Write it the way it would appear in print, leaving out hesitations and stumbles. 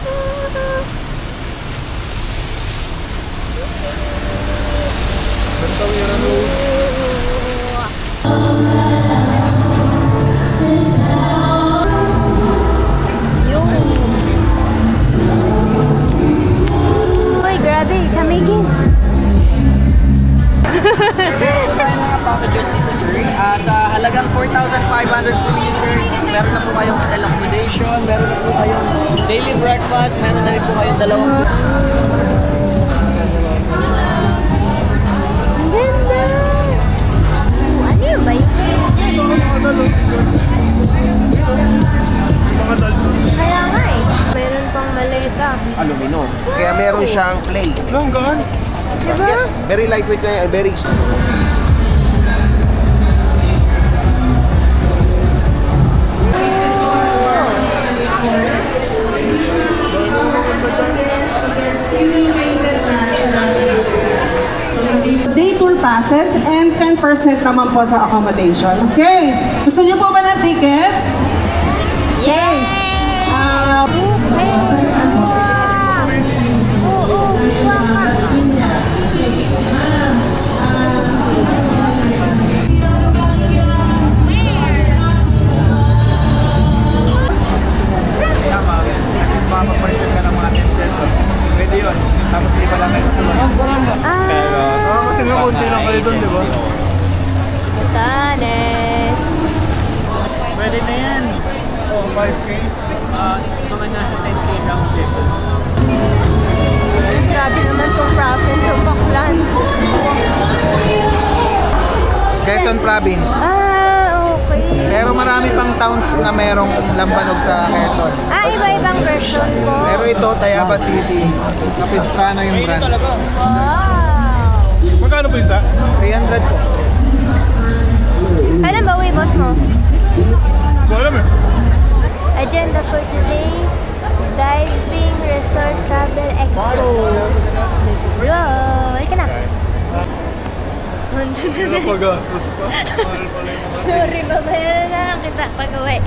Uy, grabe, kamigin. Meron tayo mga packages dito, sir. Sa halagang 4,500 po ninyo, sir, meron na po kayong hotel accommodation, meron na po kayong daily breakfast, meron na rin po kayong dalawang Ganda! Ano yun ba yun? Kaya nga eh. Meron pang maleta. Aluminum. Kaya meron siyang play. Langgaan. Diba? Yes, very lightweight na yan, very Day tour passes and 10% naman po sa accommodation. Okay. Gusto niyo po ba ng tickets? Okay. Sama, at least makapag-preserve ka ng mga 10 pesos. Pwede yun. Tapos di pa lang kayo matulog. Kasi nga konti lang kayo doon, di ba? Butanes. Pwede na yan. Oh, 5K. Mga nasa 10K lang. Grabe naman itong province ng Baklan. Quezon Province. Okay. Pero marami pang towns na merong lambanog sa Quezon. Iba-ibang version po. Pero ito, Tayaba City. Capistrano yung brand. Wow! Magkano po isa? 300 po. Kailan ba uwi, boss mo? Ko alam eh. Agenda for today, Diving Resort Travel Expo. Bro, halika na. Ano pagastos pa? Mahal pala yung mga Sorry, babayaran na lang kita pag uwi.